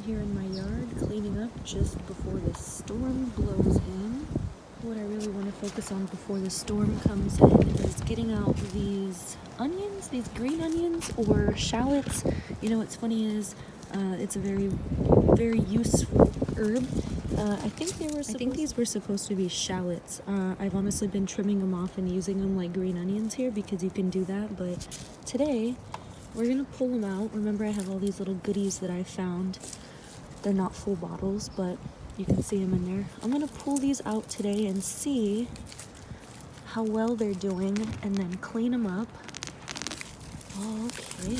here in my yard cleaning up just before the storm blows in. What I really want to focus on before the storm comes in is getting out these onions, these green onions or shallots. You know what's funny is it's a very, very useful herb. I think these were supposed to be shallots. I've honestly been trimming them off and using them like green onions here because you can do that. But today we're gonna pull them out. Remember, I have all these little goodies that I found. They're not full bottles, but you can see them in there. I'm gonna pull these out today and see how well they're doing and then clean them up. Okay,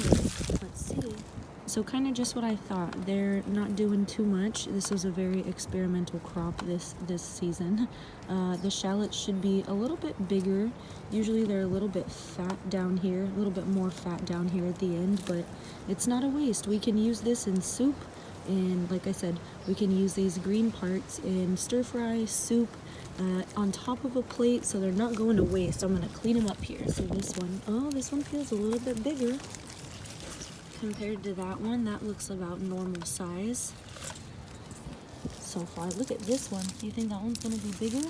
let's see. So kind of just what I thought. They're not doing too much. This was a very experimental crop this season. The shallots should be a little bit bigger. Usually they're a little bit fat down here, a little bit more fat down here at the end, but it's not a waste. We can use this in soup, and like I said, we can use these green parts in stir fry, soup, on top of a plate, so they're not going to waste. I'm gonna clean them up here. So this one feels a little bit bigger compared to that one. That looks about normal size so far. Look at this one. Do you think that one's gonna be bigger?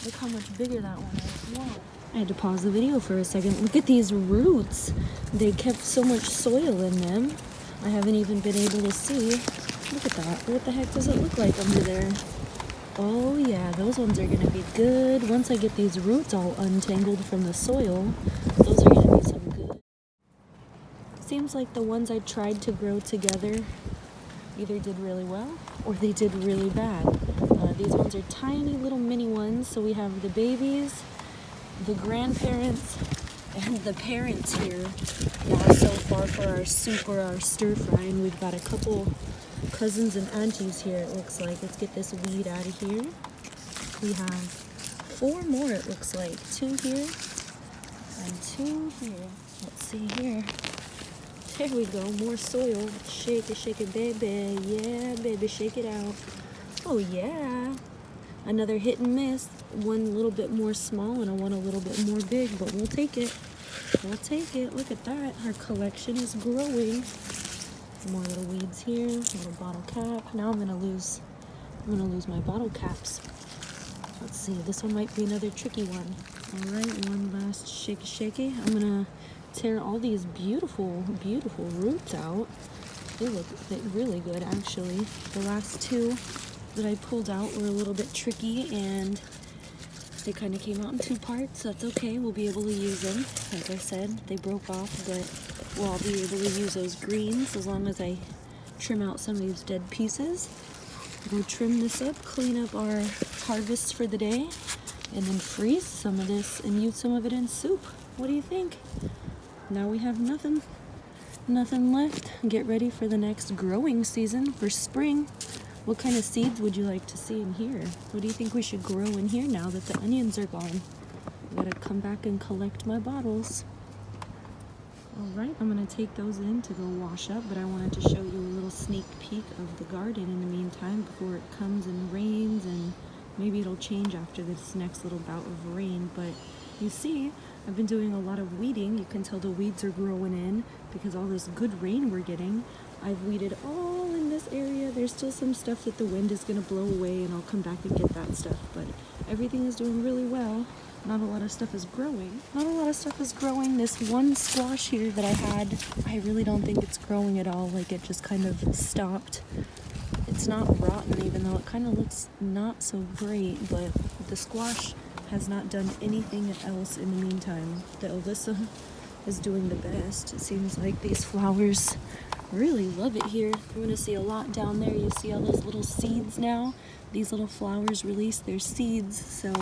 Look how much bigger that one is. Whoa. I had to pause the video for a second. Look at these roots. They kept so much soil in them. I haven't even been able to see. Look at that. What the heck does it look like under there? Oh yeah, those ones are gonna be good. Once I get these roots all untangled from the soil, those are gonna be some good. Seems like the ones I tried to grow together either did really well or they did really bad. These ones are tiny little mini ones. So we have the babies, the grandparents, and the parents here now so far for our soup or our stir fry. And we've got a couple cousins and aunties here, it looks like. Let's get this weed out of here. We have 4 more, it looks like. 2 here and 2 here. Let's see here. There we go, more soil. Shake it, baby. Yeah, baby, shake it out. Oh, yeah. Another hit and miss. One a little bit more small and one a little bit more big, but we'll take it. We'll take it. Look at that. Our collection is growing. More little weeds here. Little bottle cap. Now I'm gonna lose my bottle caps. Let's see. This one might be another tricky one. All right, one last shaky. I'm gonna tear all these beautiful roots out. They look really good, actually. The last 2 that I pulled out were a little bit tricky and they kind of came out in 2 parts. That's okay, we'll be able to use them. Like I said, they broke off, but we'll be able to use those greens as long as I trim out some of these dead pieces. We'll trim this up, clean up our harvest for the day, and then freeze some of this and use some of it in soup. What do you think? Now we have nothing left. Get ready for the next growing season for spring. What kind of seeds would you like to see in here? What do you think we should grow in here now that the onions are gone? I gotta come back and collect my bottles. Alright, I'm gonna take those in to go wash up, but I wanted to show you a little sneak peek of the garden in the meantime before it comes and rains, and maybe it'll change after this next little bout of rain. But you see, I've been doing a lot of weeding. You can tell the weeds are growing in because all this good rain we're getting. I've weeded all in this area. There's still some stuff that the wind is going to blow away, and I'll come back and get that stuff. But everything is doing really well. Not a lot of stuff is growing. This one squash here that I had, I really don't think it's growing at all. Like, it just kind of stopped. It's not rotten, even though it kind of looks not so great, but the squash has not done anything else in the meantime. The Alyssa is doing the best. It seems like these flowers really love it here. You're gonna see a lot down there. You see all those little seeds now? These little flowers release their seeds, so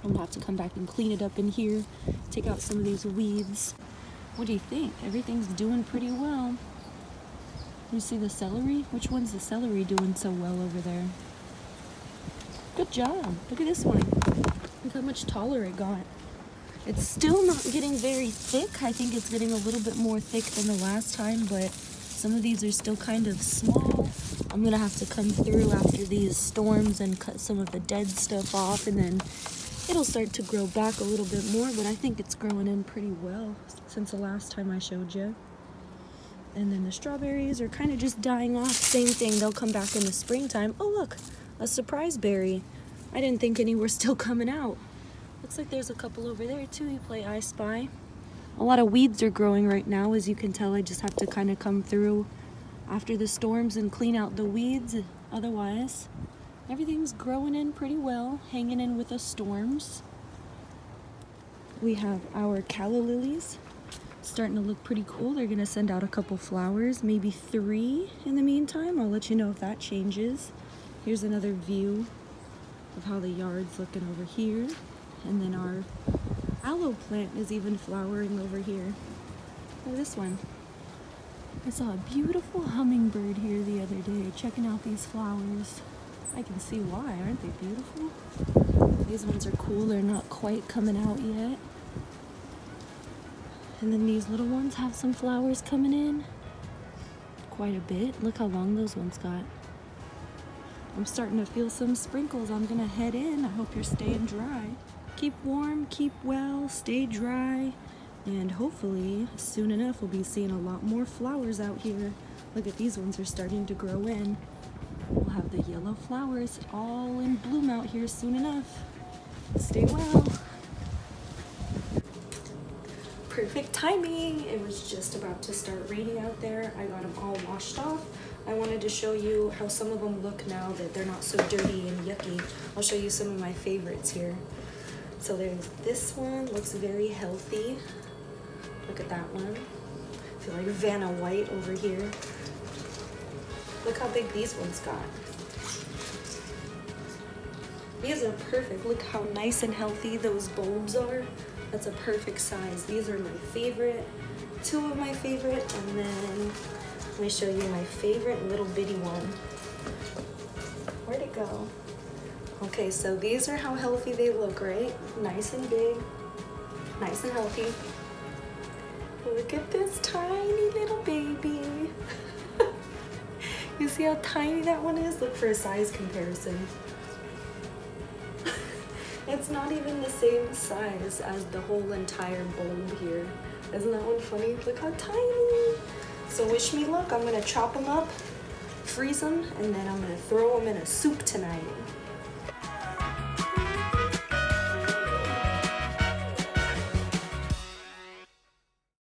I'm about to come back and clean it up in here, take out some of these weeds. What do you think? Everything's doing pretty well. You see the celery? Which one's the celery doing so well over there? Good job. Look at this one. Look how much taller it got. It's still not getting very thick. I think it's getting a little bit more thick than the last time, but some of these are still kind of small. I'm gonna have to come through after these storms and cut some of the dead stuff off, and then it'll start to grow back a little bit more, but I think it's growing in pretty well since the last time I showed you. And then the strawberries are kind of just dying off. Same thing, they'll come back in the springtime. Oh look, a surprise berry. I didn't think any were still coming out. Looks like there's a couple over there too. You play I Spy. A lot of weeds are growing right now. As you can tell, I just have to kind of come through after the storms and clean out the weeds. Otherwise, everything's growing in pretty well, hanging in with the storms. We have our calla lilies. Starting to look pretty cool. They're gonna send out a couple flowers, maybe 3 in the meantime. I'll let you know if that changes. Here's another view of how the yard's looking over here. And then our aloe plant is even flowering over here. Look at this one. I saw a beautiful hummingbird here the other day checking out these flowers. I can see why, aren't they beautiful? These ones are cool, they're not quite coming out yet. And then these little ones have some flowers coming in. Quite a bit. Look how long those ones got. I'm starting to feel some sprinkles. I'm gonna head in. I hope you're staying dry. Keep warm, keep well, stay dry, and hopefully soon enough we'll be seeing a lot more flowers out here. Look at these ones are starting to grow in. We'll have the yellow flowers all in bloom out here soon enough. Stay well. Perfect timing. It was just about to start raining out there. I got them all washed off. I wanted to show you how some of them look now that they're not so dirty and yucky. I'll show you some of my favorites here. So there's this one, looks very healthy. Look at that one. I feel like Vanna White over here. Look how big these ones got. These are perfect. Look how nice and healthy those bulbs are. That's a perfect size. These are my favorite, 2 of my favorite, and then let me show you my favorite little bitty one. Where'd it go? Okay, so these are how healthy they look, right? Nice and big, nice and healthy. Look at this tiny little baby. You see how tiny that one is? Look for a size comparison. It's not even the same size as the whole entire bulb here. Isn't that one funny? Look how tiny. So wish me luck. I'm gonna chop them up, freeze them, and then I'm gonna throw them in a soup tonight.